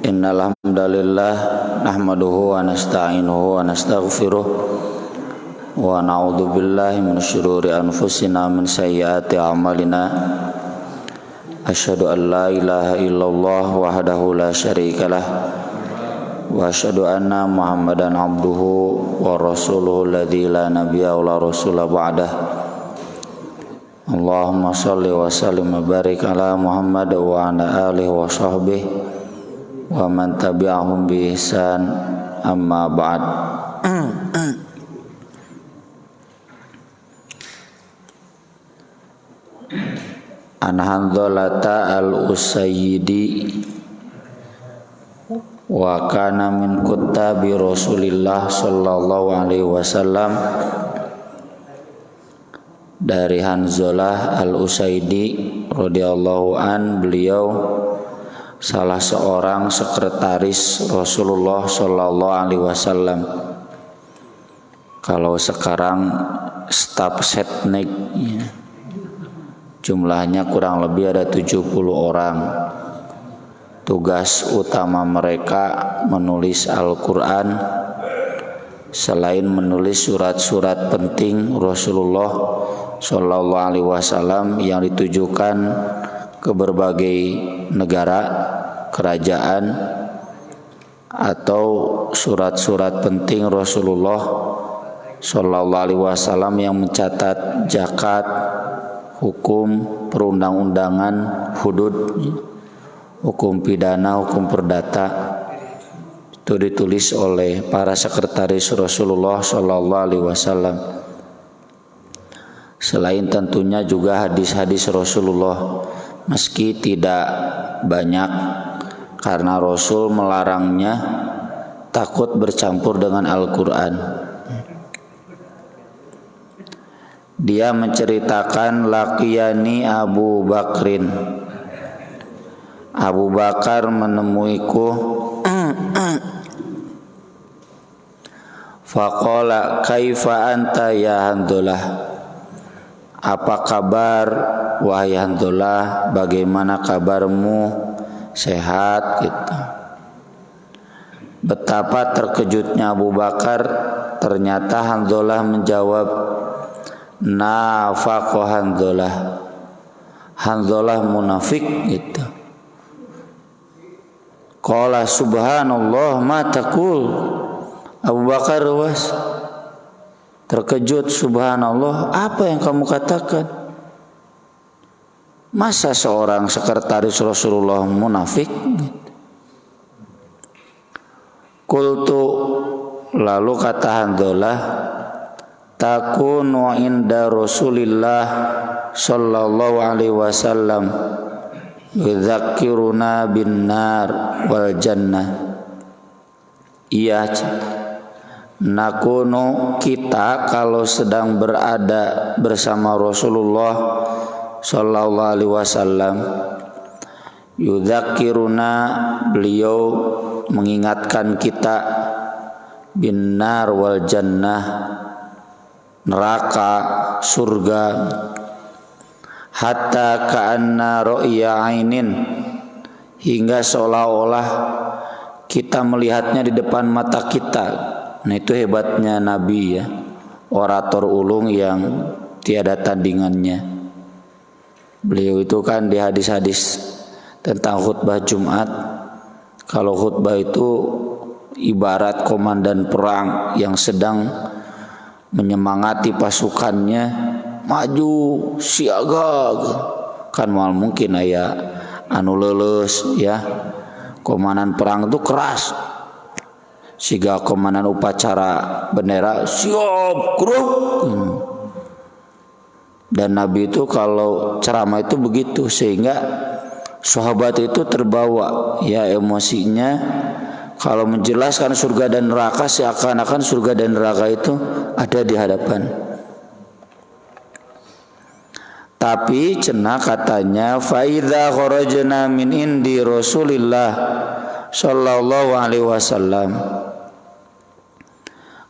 Innal hamdalillah nahmaduhu wa nasta'inuhu wa nastaghfiruh wa na'udzu billahi min syururi anfusina min sayyiati a'malina. Asyhadu an la ilaha illallah wahdahu la syarikalah wa asyhadu anna Muhammadan abduhu wa rasuluhu alladzi la nabiyya wa la rasula ba'dah. Allahumma shalli wa sallim wa barik ala Muhammad wa ala alihi wa sahbihi wa man tabi'ahum bi ihsan, amma ba'd. An Hanzalata al-Usayyidi wa kana min kuttabi Rasulillah sallallahu alaihi wasallam. Dari Hanzalah al-Usaidi radhiyallahu an, beliau salah seorang sekretaris Rasulullah sallallahu alaihi wasallam. Kalau sekarang staf setnek ya, jumlahnya kurang lebih ada 70 orang. Tugas utama mereka menulis Al-Quran. Selain menulis surat-surat penting Rasulullah sallallahu alaihi wasallam yang ditujukan ke berbagai negara, kerajaan, atau surat-surat penting Rasulullah sallallahu alaihi wasallam yang mencatat zakat, hukum perundang-undangan, hudud, hukum pidana, hukum perdata, itu ditulis oleh para sekretaris Rasulullah sallallahu alaihi wasallam. Selain tentunya juga hadis-hadis Rasulullah, meski tidak banyak karena Rasul melarangnya, takut bercampur dengan Al-Quran. Dia menceritakan, laqiyani Abu Bakrin, Abu Bakar menemuiku, faqala kaifa anta ya Hanzalah, apa kabar wahai Hanzalah, bagaimana kabarmu, sehat gitu. Betapa terkejutnya Abu Bakar, ternyata Hanzalah menjawab, nafaqo Hanzalah, Hanzalah munafik gitu. Qala subhanallah ma taqul, Abu Bakar terkejut, subhanallah, apa yang kamu katakan? Masa seorang sekretaris Rasulullah munafik? Qultu, lalu kata Hanzalah, takunu inda Rasulillah sallallahu alaihi wasallam yudzakiruna bin nar wal jannah. Iya, nakunu, kita kalau sedang berada bersama Rasulullah sallallahu alaihi wasallam, yudzakiruna, beliau mengingatkan kita, bin nar wal jannah, neraka, surga, hatta ka'anna ru'ya ainin, hingga seolah-olah kita melihatnya di depan mata kita. Nah, itu hebatnya Nabi ya, orator ulung yang tiada tandingannya. Beliau itu kan di hadis-hadis tentang khutbah Jumat, kalau khutbah itu ibarat komandan perang yang sedang menyemangati pasukannya, maju siaga, kan mal mungkin aya anu leuleus ya. Komandan perang itu keras, siga komandan upacara bendera siap kruk. Dan Nabi itu kalau ceramah itu begitu, sehingga sahabat itu terbawa ya emosinya. Kalau menjelaskan surga dan neraka, seakan-akan surga dan neraka itu ada di hadapan. Tapi cenah katanya, fa idza kharajna min indi Rasulillah sallallahu alaihi wasallam,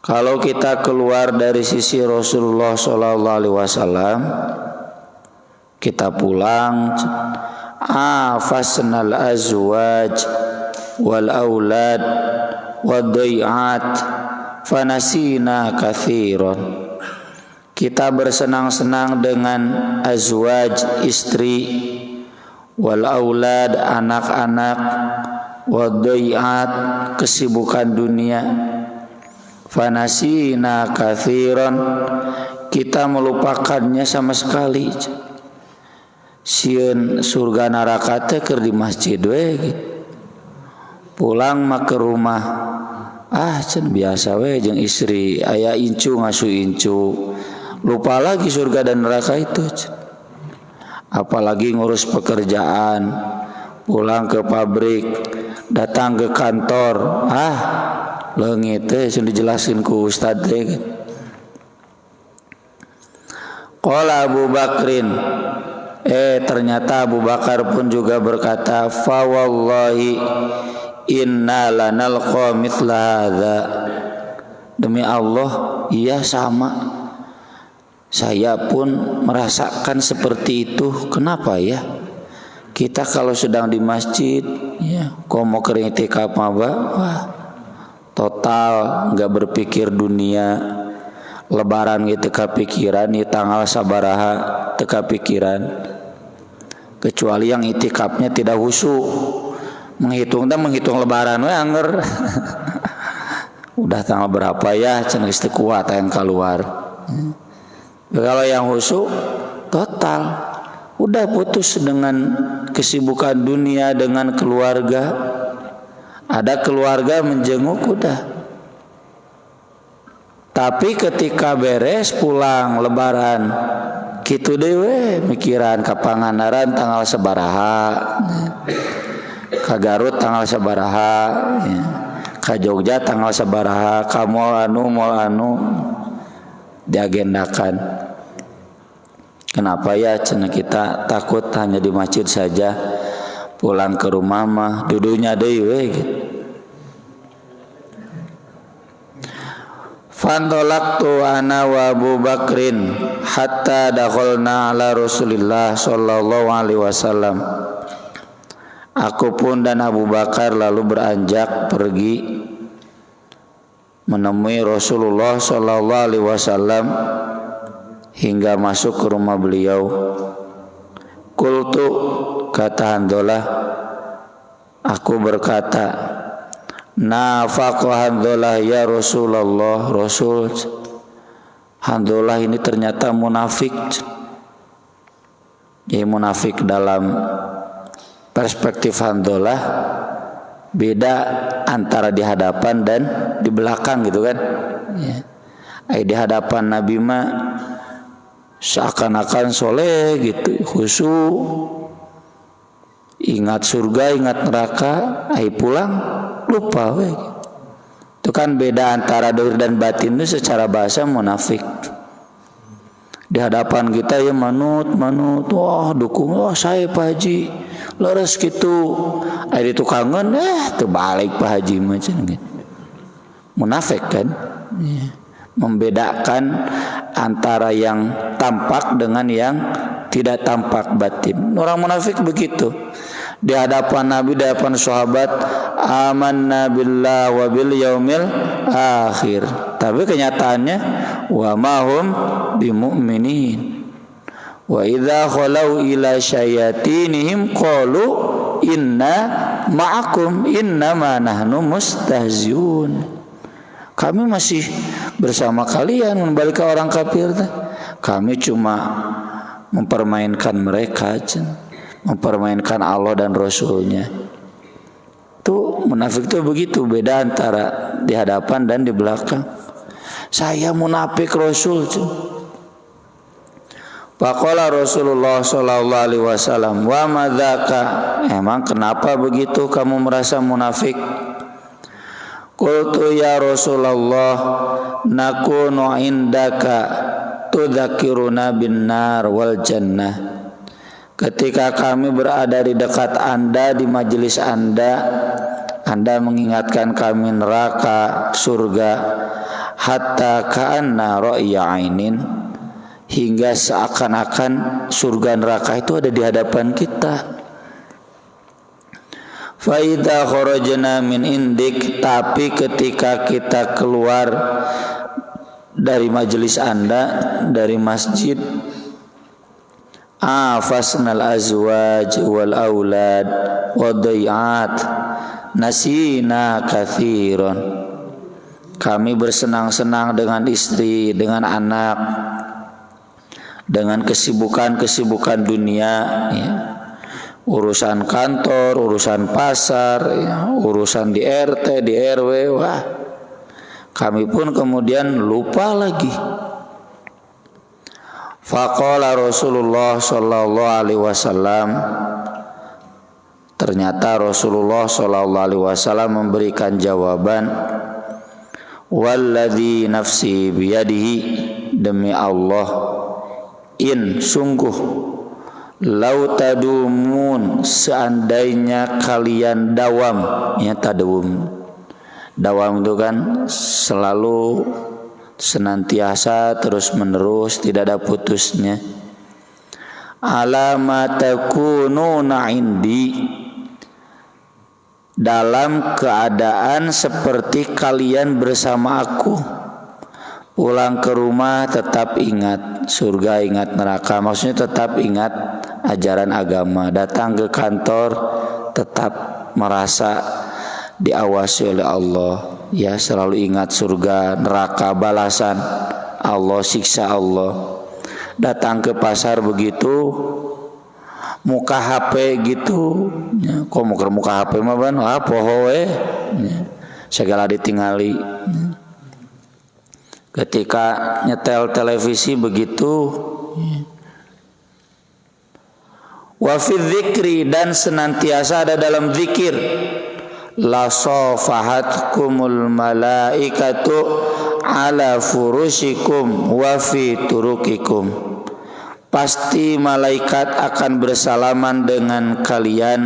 kalau kita keluar dari sisi Rasulullah sallallahu alaihi wasallam, kita pulang, fasnal azwaj, wal aulad wadai'at fanasina katsiran. Kita bersenang-senang dengan azwaj, istri, wal aulad, anak-anak, wadai'at, kesibukan dunia. Fanasina katsiran, kita melupakannya sama sekali. Sieun surga neraka teh keur di masjid we gitu. Pulang mah ke rumah, can biasa we jeung istri, aya incu ngasuh incu. Lupa lagi surga dan neraka itu. Apalagi ngurus pekerjaan, pulang ke pabrik, datang ke kantor, leungit teh sudah dijelasin ku ustad teh. Qala Abu Bakrin, ternyata Abu Bakar pun juga berkata, fa wallahi inna lanalqa mithla hadza. Demi Allah, iya sama. Saya pun merasakan seperti itu. Kenapa ya? Kita kalau sedang di masjid, kok mau ke i'tikaf mah, total nggak berpikir dunia. Lebaran gitu kepikiran, tanggal sabaraha teka pikiran. Kecuali yang i'tikafnya tidak khusyuk. Menghitung lebaran we anger. Udah tanggal berapa ya, cenah geus teu kuat yang keluar. Kalau yang khusyuk total udah putus dengan kesibukan dunia, dengan keluarga. Ada keluarga menjenguk udah. Tapi ketika beres pulang lebaran, kitu dewe mikiran ka Pangandaran tanggal sabaraha, ka Garut tanggal sabaraha, ka Jogja tanggal sabaraha, ka mall anu diagendakan. Kenapa ya cenah kita takut hanya di masjid saja, pulang ke rumah mah dudunya deui we gitu. Fandolaktu ana wa Abu Bakrin hatta dakhalna ala Rasulillah sallallahu alaihi wasallam. Aku pun dan Abu Bakar lalu beranjak pergi menemui Rasulullah sallallahu alaihi wasallam hingga masuk ke rumah beliau. Qultu, kata Handolah, aku berkata, nafaqah Handolah ya Rasulullah. Rasul, Handolah ini ternyata munafik. Ya, munafik dalam perspektif Handolah beda antara di hadapan dan di belakang gitu kan. Di hadapan Nabi mah seakan-akan soleh gitu, khusyuk, ingat surga, ingat neraka, pulang lupa we. Itu kan beda antara dohir dan batin itu secara bahasa munafik. Di hadapan kita ya manut, wah dukung, wah saya Pak Haji, leres gitu. Ada itu kangen, terbalik Pak Haji macam gitu. Munafik kan? Membedakan antara yang tampak dengan yang tidak tampak batin. Orang munafik begitu. Di hadapan Nabi, di hadapan sahabat, amanna billah wa bil yaumil akhir. Tapi kenyataannya wa ma hum bimu'minin. Wa idza khalau ila syayatinihim qalu inna ma'akum innama nahnu mustahziun. Kami masih bersama kalian, membalik ke orang kafir. Kami cuma mempermainkan mereka, mempermainkan Allah dan Rasulnya. Tuh munafik tuh begitu, beda antara di hadapan dan di belakang. Saya munafik Rasul. Faqala Rasulullah sallallahu alaihi wasallam, wa madzaka? Emang kenapa begitu kamu merasa munafik? Qultu ya Rasulullah, nakunu indaka tudzakiruna bin nar wal jannah. Ketika kami berada di dekat Anda, di majelis Anda mengingatkan kami neraka, surga, hatta ka'anna ra'ya ainin, hingga seakan-akan surga neraka itu ada di hadapan kita. Fa idza kharajna min indik, tapi ketika kita keluar dari majelis Anda, dari masjid, afasnal azwaj wal aulad wadai'at nasina katsiran. Kami bersenang-senang dengan istri, dengan anak, dengan kesibukan-kesibukan dunia, ya. Urusan kantor, urusan pasar, ya. Urusan di RT, di RW, wah. Kami pun kemudian lupa lagi. Faqala Rasulullah sallallahu alaihi wasallam, ternyata Rasulullah sallallahu alaihi wasallam memberikan jawaban, walladzi nafsi biyadihi, demi Allah, in sungguh, lau tadumun, seandainya kalian dawam, ya tadawum. Dawam itu kan selalu, senantiasa, terus menerus, tidak ada putusnya. Ala ma takununa indi, dalam keadaan seperti kalian bersama aku. Pulang ke rumah tetap ingat surga, ingat neraka, maksudnya tetap ingat ajaran agama. Datang ke kantor tetap merasa diawasi oleh Allah, ya, selalu ingat surga, neraka, balasan Allah, siksa Allah. Datang ke pasar begitu, muka HP gitu, ya, kok muka HP mah ban, poho ya, segala ditinggali. Ketika nyetel televisi begitu, wa fi dzikri, dan senantiasa ada dalam zikir, la safahatkumul malaikatu ala furushikum wa fi turukikum, pasti malaikat akan bersalaman dengan kalian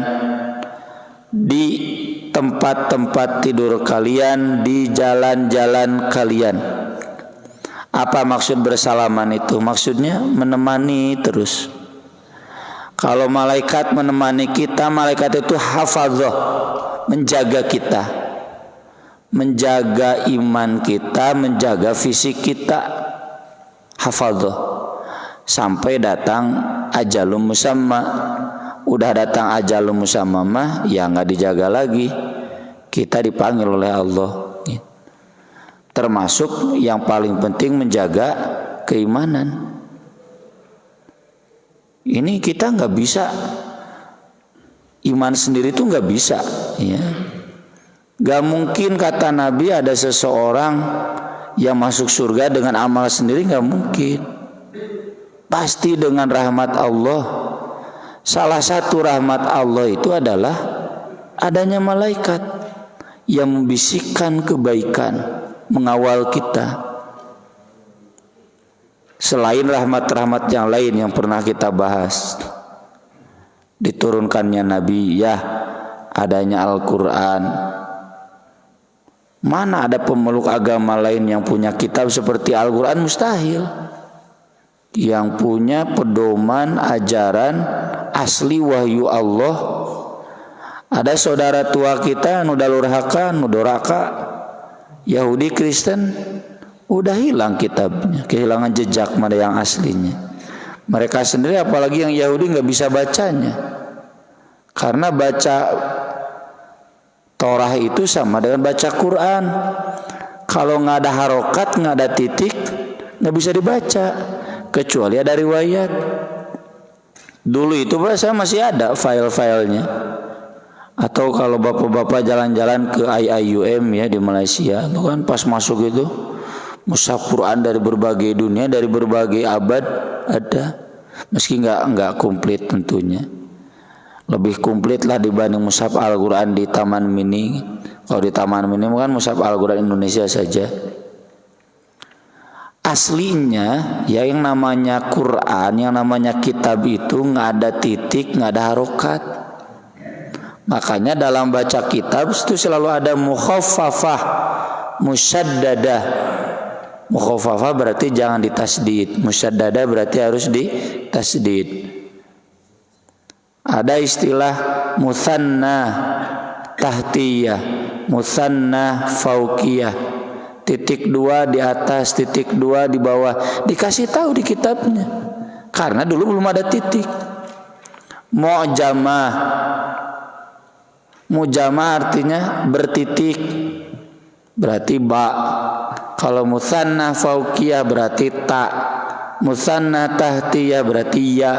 di tempat-tempat tidur kalian, di jalan-jalan kalian. Apa maksud bersalaman itu? Maksudnya menemani terus. Kalau malaikat menemani kita, malaikat itu hafadzah, menjaga kita, menjaga iman kita, menjaga fisik kita, hafadzah, sampai datang ajalum musamma. Udah datang ajalum musamma mah, ya nggak dijaga lagi, kita dipanggil oleh Allah. Termasuk yang paling penting menjaga keimanan. Ini kita nggak bisa, iman sendiri itu nggak bisa, ya. Nggak mungkin kata Nabi ada seseorang yang masuk surga dengan amal sendiri, nggak mungkin. Pasti dengan rahmat Allah. Salah satu rahmat Allah itu adalah adanya malaikat yang membisikkan kebaikan, mengawal kita. Selain rahmat-rahmat yang lain yang pernah kita bahas, diturunkannya Nabi, ya, adanya Al-Quran. Mana ada pemeluk agama lain yang punya kitab seperti Al-Quran? Mustahil. Yang punya pedoman ajaran asli wahyu Allah. Ada saudara tua kita nu dalurhaka, nu doraka, Yahudi, Kristen, udah hilang kitabnya, kehilangan jejak mana yang aslinya. Mereka sendiri, apalagi yang Yahudi, nggak bisa bacanya, karena baca Torah itu sama dengan baca Quran. Kalau nggak ada harokat, nggak ada titik, nggak bisa dibaca, kecuali ada riwayat. Dulu itu saya masih ada file-filenya. Atau kalau bapak-bapak jalan-jalan ke IIUM, ya, di Malaysia, itu kan pas masuk itu mushaf Quran dari berbagai dunia, dari berbagai abad ada. Meski nggak komplit tentunya, lebih komplit lah dibanding mushaf Al-Quran di Taman Mini. Kalau di Taman Mini kan mushaf Al-Quran Indonesia saja. Aslinya, ya, yang namanya Quran, yang namanya kitab itu nggak ada titik, nggak ada harokat. Makanya dalam baca kitab itu selalu ada mukhaffafah, musyaddadah. Mukhaffafah berarti jangan ditasdid, musyaddadah berarti harus ditasdid. Ada istilah mutsanna, tahtiyah, musanna fauqiyah, titik 2 di atas, titik 2 di bawah. Dikasih tahu di kitabnya. Karena dulu belum ada titik. Mu'jamah. Mu'jamah artinya bertitik, berarti ba. Kalau musanna fauqiyah berarti ta. Musanna tahtiyah berarti ya.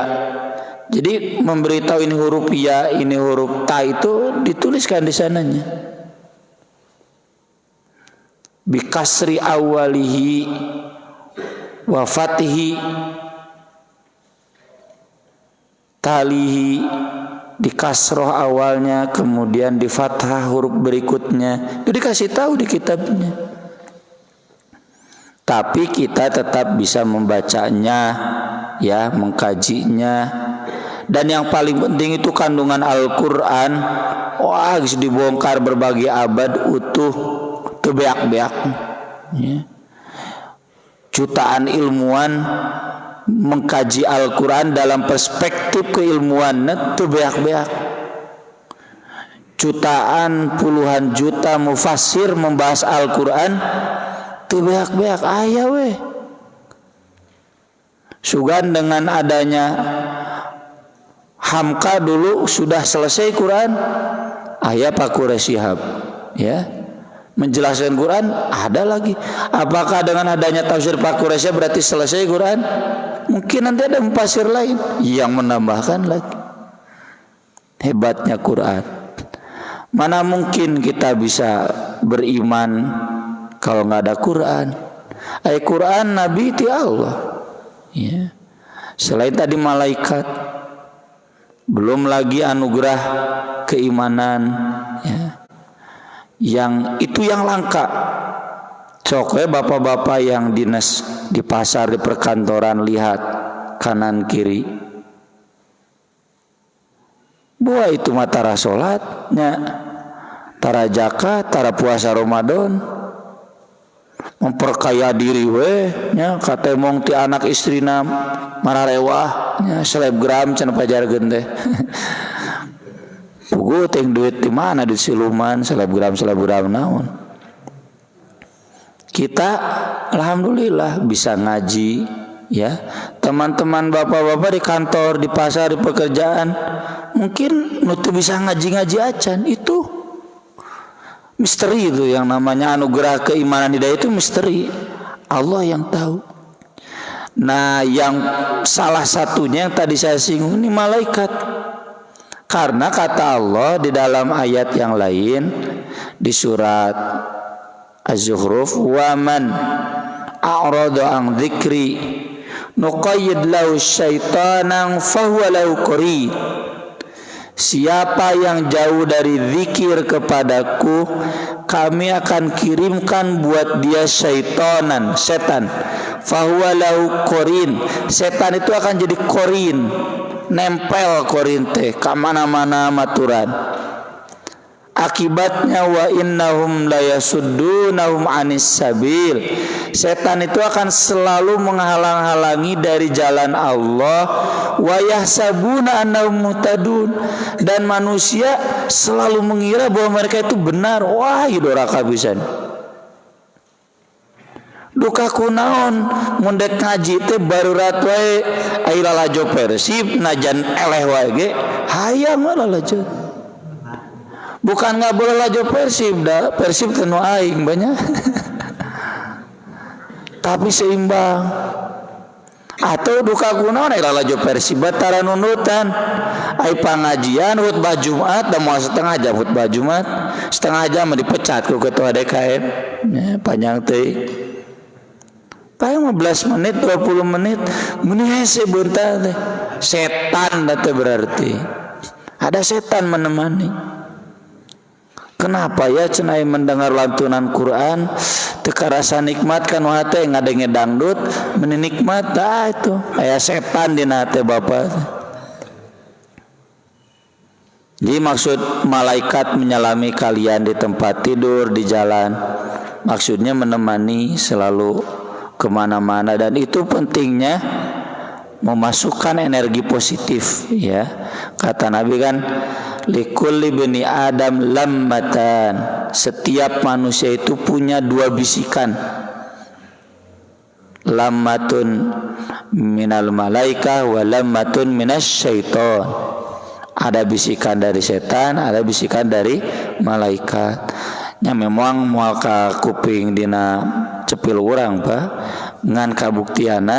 Jadi memberitahu ini huruf ya, ini huruf ta itu dituliskan di sananya. Bikasri awalihi wa fatihi talihi, di kasroh awalnya kemudian di fathah huruf berikutnya. Itu dikasih tahu di kitabnya. Tapi kita tetap bisa membacanya, ya, mengkajinya. Dan yang paling penting itu kandungan Al-Quran. Wah, harus dibongkar berbagai abad utuh, kebeak-beak, ya. Jutaan ilmuwan mengkaji Al-Quran dalam perspektif keilmuan, itu beak-beak. Jutaan, puluhan juta mufassir membahas Al-Quran, itu beak-beak. Ayah weh. Sugan dengan adanya Hamka dulu sudah selesai Quran. Ayah Pak Quraisyihab, ya, menjelaskan Quran ada lagi. Apakah dengan adanya tafsir Pak Quraisyihab berarti selesai Quran? Mungkin nanti ada mufassir lain yang menambahkan lagi. Hebatnya Quran. Mana mungkin kita bisa beriman kalau nggak ada Quran? Quran Nabi ti Allah, ya. Selain tadi malaikat, belum lagi anugerah keimanan, ya. Yang itu yang langka. Coknya bapak-bapak yang dinas di pasar, di perkantoran, lihat kanan kiri. Buah itu mah tara sholatnya, tara zakat, tara puasa Ramadan, memperkaya diri weh, nya katemong ti anak istrina mararewah, nya selebgram cenah pajargeun teh. Pugu teh duit di mana, di siluman, selebgram naon. Kita alhamdulillah bisa ngaji, ya. Teman-teman bapak-bapak di kantor, di pasar, di pekerjaan mungkin nutu bisa ngaji-ngaji acan. Itu misteri, itu yang namanya anugerah keimanan hidayah, itu misteri. Allah yang tahu. Nah, yang salah satunya yang tadi saya singgung ini malaikat. Karena kata Allah di dalam ayat yang lain di surat Az-Zukhruf, wa man a'rada an dzikri nuqayyid lahu syaitanan fahuwa lahu qarin. Siapa yang jauh dari zikir kepadaku, kami akan kirimkan buat dia syaitanan, setan. Fahuwa lahu qarin. Setan itu akan jadi qarin, nempel qarin teh ka mana-mana maturan. Akibatnya wa innahum la yasuddunahum anis sabil. Setan itu akan selalu menghalang-halangi dari jalan Allah. Wa yahsabuna annahum muhtadun, dan manusia selalu mengira bahwa mereka itu benar. Wah, idoraka pisan. Duka kunaon mundek ngaji teh barurat wae ai lalajo Persib najan eleh wae ge hayang lalajo. Bukan nggak boleh lajo Persib dah, Persib tenu aing banyak. Tapi seimbang. Atau duka kunaon ai lajo Persib batara nunutan ai pangajian khutbah Jumat da moal setengah jam khutbah Jumat, setengah jam dipecat ku ketua DKM. Ya, panjang teh. Paling 15 menit, 20 menit, meni hese bunta teh. Setan teh berarti. Ada setan menemani. Kenapa ya cenai mendengar lantunan Quran teka rasa nikmat kan wate ngadenge dangdut meni nikmat itu aya setan dina hate Bapak. Jadi maksud malaikat menyelami kalian di tempat tidur, di jalan, maksudnya menemani selalu kemana-mana, dan itu pentingnya memasukkan energi positif, ya. Kata Nabi kan, likulli bani Adam lammatan. Setiap manusia itu punya dua bisikan. Lammatun minal malaikah wa lammatun minas syaiton. Ada bisikan dari setan, ada bisikan dari malaikat. Nya memang moal ka kuping dina cepil urang Pak. Ngan kabuktiana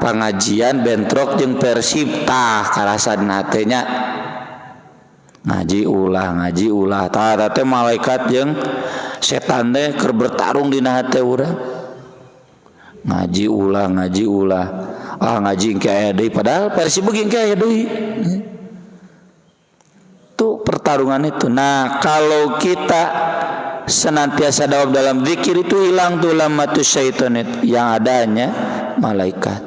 pangajian bentrok jeung Persib tah karasadna teh nya. Ngaji ulah tah teh malaikat jeung setan teh keur bertarung dina hate urang. Ngaji ulah ngaji engke aya deui padahal Persib ge engke aya deui. Tuh pertarungan itu. Nah, kalau kita senantiasa dalam zikir itu hilang tuh lamatus syaitan itu, yang adanya malaikat.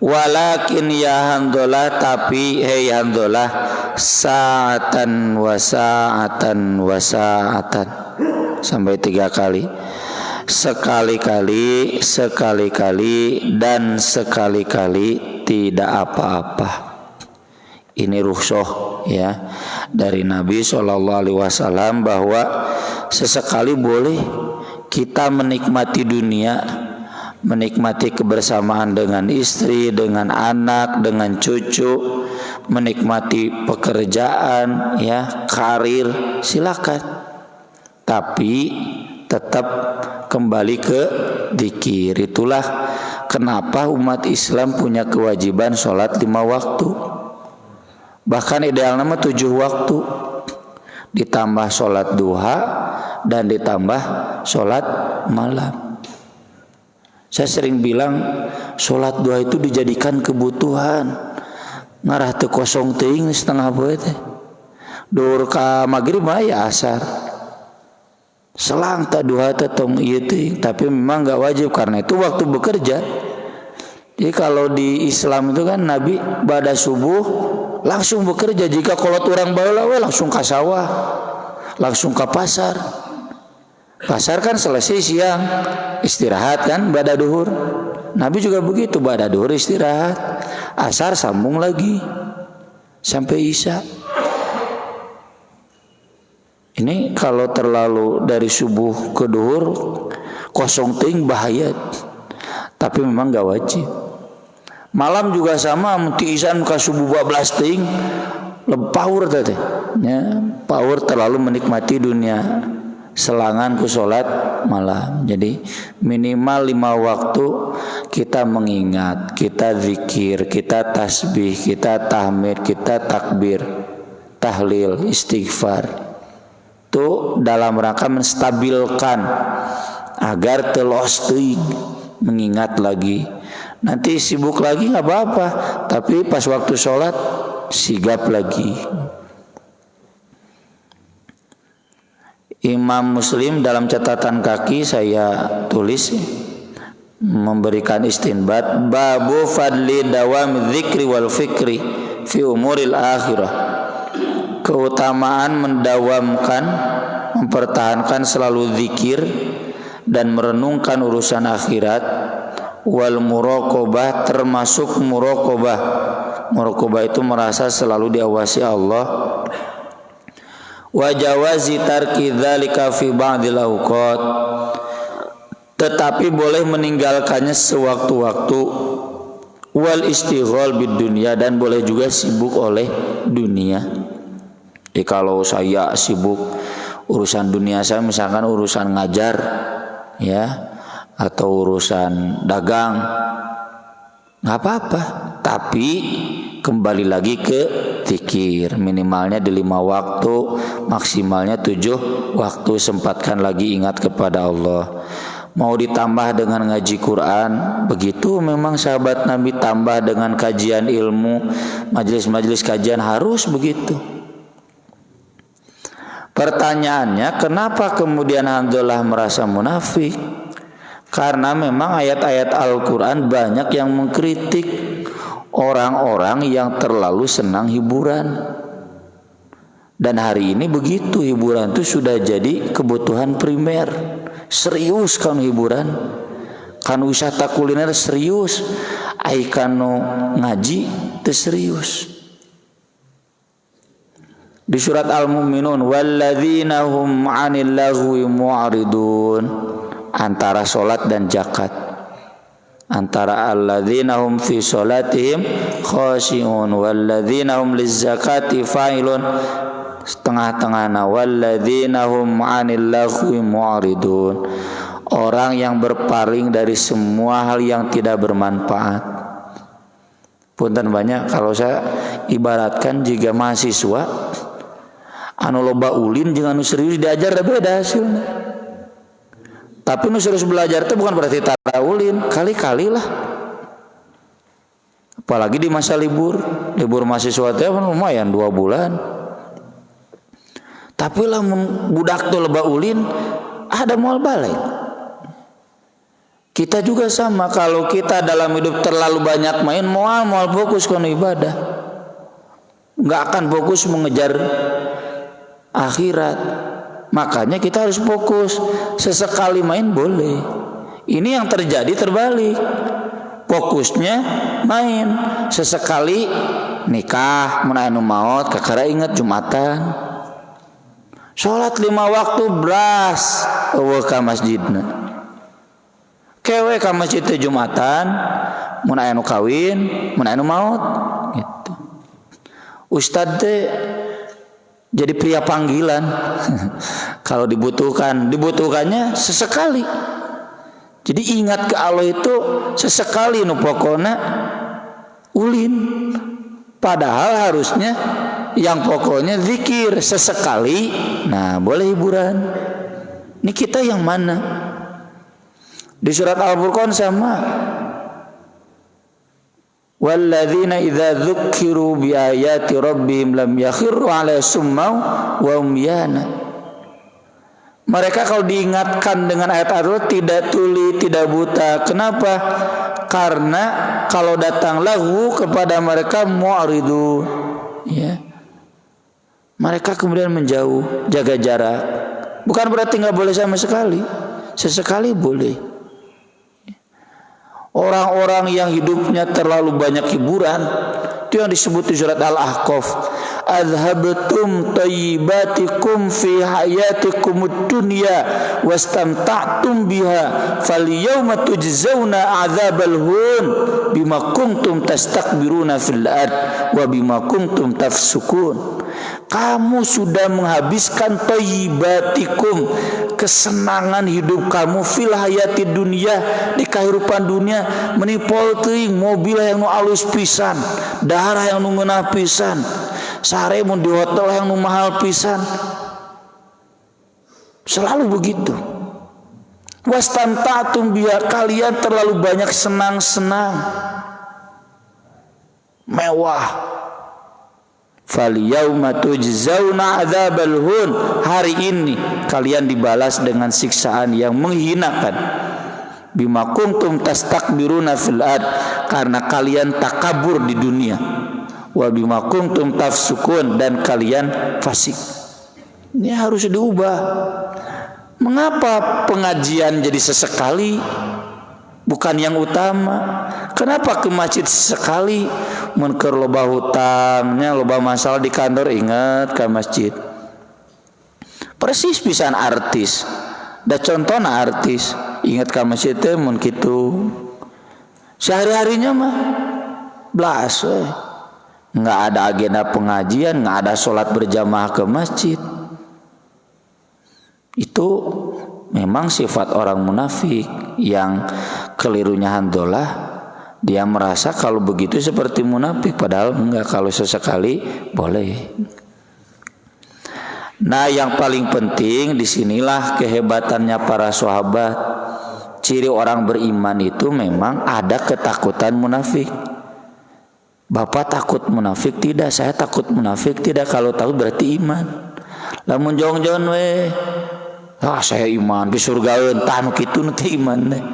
Walakin ya handolah, tapi handolah sa'atan wa sa'atan wa sa'atan sampai 3 kali. Sekali-kali dan sekali-kali tidak apa-apa. Ini rukhsah ya dari Nabi SAW bahwa sesekali boleh kita menikmati dunia, menikmati kebersamaan dengan istri, dengan anak, dengan cucu, menikmati pekerjaan, ya, karir, silakan. Tapi tetap kembali ke dzikir. Itulah kenapa umat Islam punya kewajiban sholat 5 waktu. Bahkan idealnya 7 waktu, ditambah sholat duha dan ditambah sholat malam. Saya sering bilang sholat duha itu dijadikan kebutuhan. Ngarah teu kosong teuing setengah poe teh. Duhur ka magrib aya asar. Selang ta duha teh tong ieu teuing, tapi memang enggak wajib karena itu waktu bekerja. Jadi kalau di Islam itu kan Nabi bada subuh langsung bekerja. Jika kolot orang baheula we langsung ka sawah, langsung ke pasar. Pasar kan selesai siang, istirahat kan bada duhur. Nabi juga begitu, bada duhur istirahat, asar sambung lagi sampai isya. Ini kalau terlalu dari subuh ke duhur kosong teuing bahaya. Tapi memang enggak wajib. Malam juga sama, muti isan ka subuh 12 teuing lepaur teh. Ya, paur terlalu menikmati dunia. Selangan ku salat malam. Jadi minimal 5 waktu kita mengingat, kita zikir, kita tasbih, kita tahmid, kita takbir, tahlil, istighfar. Itu dalam rangka menstabilkan agar telos teuing, mengingat lagi. Nanti sibuk lagi nggak apa-apa, tapi pas waktu sholat sigap lagi. Imam Muslim dalam catatan kaki saya tulis memberikan istinbat babu fadli dawam dzikri wal fikri fi umuril akhirah. Keutamaan mendawamkan, mempertahankan selalu zikir dan merenungkan urusan akhirat. Wal muraqabah, termasuk muraqabah. Muraqabah itu merasa selalu diawasi Allah. Wa jawazi tarki dzalika fi ba'dil awqat, tetapi boleh meninggalkannya sewaktu-waktu. Wal istighal bid dunya, dan boleh juga sibuk oleh dunia. Kalau saya sibuk urusan dunia saya, misalkan urusan ngajar ya, atau urusan dagang, nggak apa-apa, tapi kembali lagi ke zikir, minimalnya di 5 waktu, maksimalnya 7 waktu. Sempatkan lagi ingat kepada Allah. Mau ditambah dengan ngaji Quran, begitu memang sahabat Nabi, tambah dengan kajian ilmu, majelis-majelis kajian, harus begitu. Pertanyaannya, kenapa kemudian Hanzalah merasa munafik? Karena memang ayat-ayat Al-Quran banyak yang mengkritik orang-orang yang terlalu senang hiburan. Dan hari ini begitu, hiburan itu sudah jadi kebutuhan primer. Serius kan hiburan, kan wisata kuliner serius, ai kanu ngaji teu serius. Di surat Al-Mu'minun, walladzina hum 'anil lagwi mu'ridun, antara salat dan zakat. Antara alladzina hum fi salatihim khashi'un walladzina hum lizzakati fa'ilun, setengah-tengahna walladzina hum 'anil lagwi mu'ridun, orang yang berpaling dari semua hal yang tidak bermanfaat. Punten banyak kalau saya ibaratkan jika mahasiswa anu loba ulin jeung anu serius diajar da beda hasilna. Tapi nu serius belajar itu bukan berarti tara ulin, kali-kali lah. Apalagi di masa libur mahasiswa teh lumayan 2 bulan. Tapi lah budak tuh loba ulin ada moal balik. Kita juga sama, kalau kita dalam hidup terlalu banyak main, moal fokus ke ibadah, nggak akan fokus mengejar akhirat. Makanya kita harus fokus. Sesekali main boleh. Ini yang terjadi terbalik. Fokusnya main, sesekali nikah mun anu maot kakara inget Jumatan. Salat 5 waktu beras eueuh ka masjidna. Kewe ka masjid teh Jumatan, mun anu kawin, mun anu maot gitu. Ustad teh jadi pria panggilan. Kalau dibutuhkannya sesekali. Jadi ingat ke Allah itu sesekali, nu pokona ulin. Padahal harusnya yang pokoknya zikir sesekali. Nah, boleh hiburan. Ini kita yang mana? Di surat Al-Furqan sama. Walladzina idza dzukkiru biayati rabbihim lam yakhirru 'ala summaw wa umyana. Mereka kalau diingatkan dengan ayat Allah tidak tuli, tidak buta. Kenapa? Karena kalau datang lahu kepada mereka mu'ridun, ya. Mereka kemudian menjauh, jaga jarak. Bukan berarti enggak boleh sama sekali. Sesekali boleh. Orang-orang yang hidupnya terlalu banyak hiburan, itu yang disebut di surat Al-Ahqaf, azhabtum tayyibatikum fi hayatikumud dunya wastamta'tum biha falyawma tujzauna 'adzabal hun bima kuntum tastakbiruna fil ard wa bima kuntum tafsukun. Kamu sudah menghabiskan tayyibatikum, kesenangan hidup kamu, fil hayati dunia, di kehidupan dunia, menipol teuing mobil yang nu alus pisan, darah yang nu ngeunah pisan, sare mun di hotel yang nu mahal pisan. Selalu begitu. Wastamta'tum biha, kalian terlalu banyak senang-senang, mewah. Falyauma tujzauna 'adzabal hun, hari ini kalian dibalas dengan siksaan yang menghinakan. Bima kuntum tastakbiruna fil ard, karena kalian takabur di dunia. Wa bima kuntum tafsukun, dan kalian fasik. Ini harus diubah. Mengapa pengajian jadi sesekali, bukan yang utama? Kenapa ke masjid sekali? Mun keur loba hutangnya, loba masalah di kantor, ingat ke masjid. Persis pisan artis. Da contohna artis, ingat ke masjid teh mun kitu. Sehari-harinya mah blas we. Enggak ada agenda pengajian, enggak ada sholat berjamaah ke masjid. Itu memang sifat orang munafik yang kelirunya handolah. Dia merasa kalau begitu seperti munafik, padahal enggak, kalau sesekali boleh. Nah, yang paling penting disinilah kehebatannya para sahabat. Ciri orang beriman itu memang ada ketakutan munafik. Bapak takut munafik? Tidak. Saya takut munafik? Tidak. Kalau takut berarti iman. Lamun jong-jong we, saya iman di surga entah nu kitu nanti iman deh.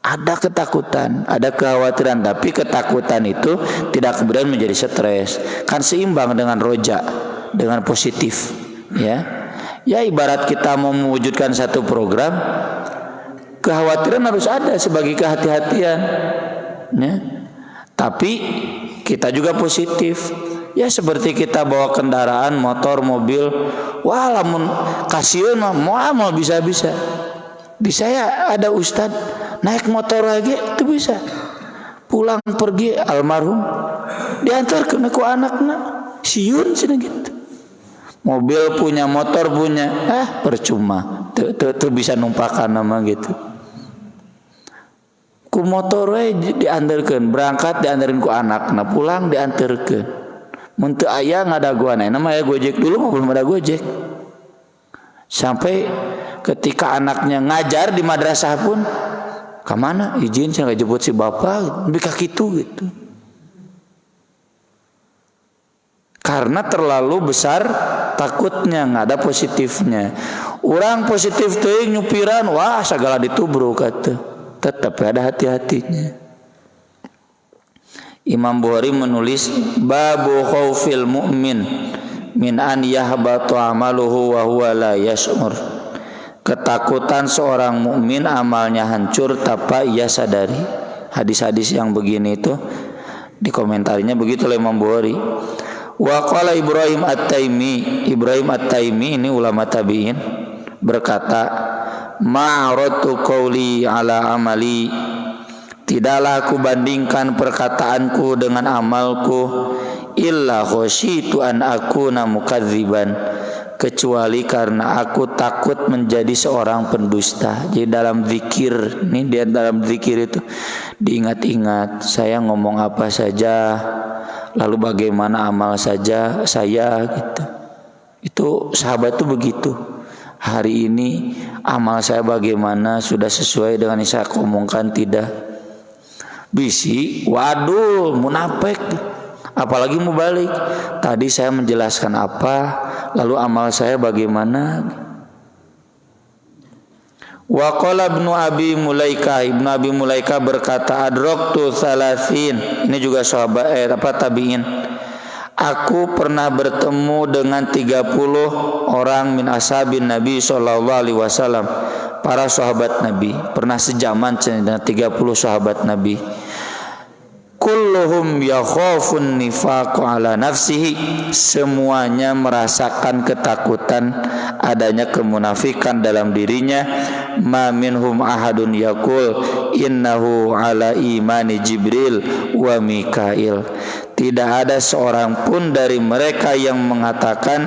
Ada ketakutan, ada kekhawatiran, tapi ketakutan itu tidak kemudian menjadi stres. Kan seimbang dengan roja, dengan positif, ya. Ya, ibarat kita mau mewujudkan satu program, kekhawatiran harus ada sebagai kehati-hatian, ya. Tapi kita juga positif. Ya seperti kita bawa kendaraan, motor, mobil. Wah, lamun kasihan mau bisa-bisa. Bisa ya ada ustad naik motor lagi itu bisa. Pulang pergi almarhum diantar ke anaknya. Siun sini gitu. Mobil punya, motor punya. Percuma. Tuh bisa numpakan nama gitu. Ku motor diantarkan, berangkat diantarin ku anaknya, pulang diantarkan. Muntu ayah ngadaguan, namanya Gojek dulu belum ada Gojek. Sampai ketika anaknya ngajar di madrasah pun, kemana? Izin saya nggak jemput si bapak, lebih kaki gitu. Karena terlalu besar takutnya, nggak ada positifnya. Orang positif tuh nyupiran, wah segala ditubruk kata. Tetap ada hati-hatinya. Imam Bukhari menulis babu khaufil mu'min min an yahbatu amaluhu wa huwa la yash'ur. Ketakutan seorang mukmin amalnya hancur tanpa ia sadari. Hadis-hadis yang begini itu dikomentarinya begitu oleh Imam Bukhari. Wa qala Ibrahim At-Taimi, Ibrahim At-Taimi ini ulama tabi'in berkata, ma'aratu qawli ala amali, tidaklah aku bandingkan perkataanku dengan amalku, illa khosyitu an akuna mukadziban, kecuali karena aku takut menjadi seorang pendusta. Jadi dalam zikir, ini dia dalam zikir itu diingat-ingat saya ngomong apa saja, lalu bagaimana amal saja saya gitu. Itu sahabat tuh begitu. Hari ini amal saya bagaimana, sudah sesuai dengan yang saya omongkan tidak? Bisi, waduh, munafik. Apalagi mubalik. Tadi saya menjelaskan apa, lalu amal saya bagaimana? Wa qala Ibnu Abi Mulaika, Ibnu Abi Mulaika berkata, adraktu salasin. Ini juga sahabat tabi'in. Aku pernah bertemu dengan 30 orang min ashabin Nabi sallallahu alaihi wasallam, para sahabat Nabi. Pernah sejaman dengan 30 sahabat Nabi. Kulluhum yakhafun nifaq ala nafsihi, semuanya merasakan ketakutan adanya kemunafikan dalam dirinya. Ma minhum ahadun yaqul innahu ala imani Jibril wa Mikail. Tidak ada seorang pun dari mereka yang mengatakan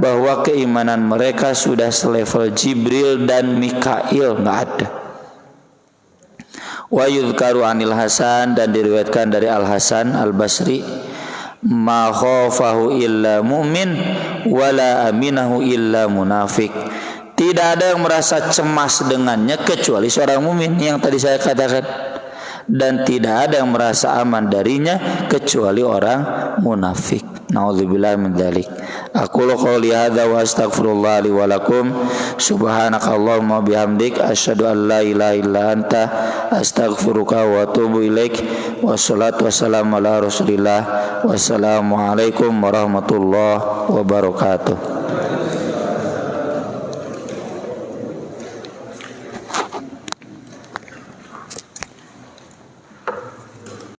bahwa keimanan mereka sudah selevel Jibril dan Mikail, enggak ada. Wa yuzkaru anil Hasan, dan diriwayatkan dari Al Hasan Al Basri, ma khafahu illa mu'min wala aminahu illa munafik. Tidak ada yang merasa cemas dengannya kecuali seorang mukmin, yang tadi saya katakan, dan tidak ada yang merasa aman darinya kecuali orang munafik. Nauzubillahi min dzalik. Aqulu qouli hadza wa astaghfirullah li wa lakum. Subhanakallahumma bihamdik asyhadu an la ilaha illa anta astaghfiruka wa atubu ilaik. Wassalatu wassalamu ala Rasulillah. Wassalamu alaikum warahmatullahi wabarakatuh.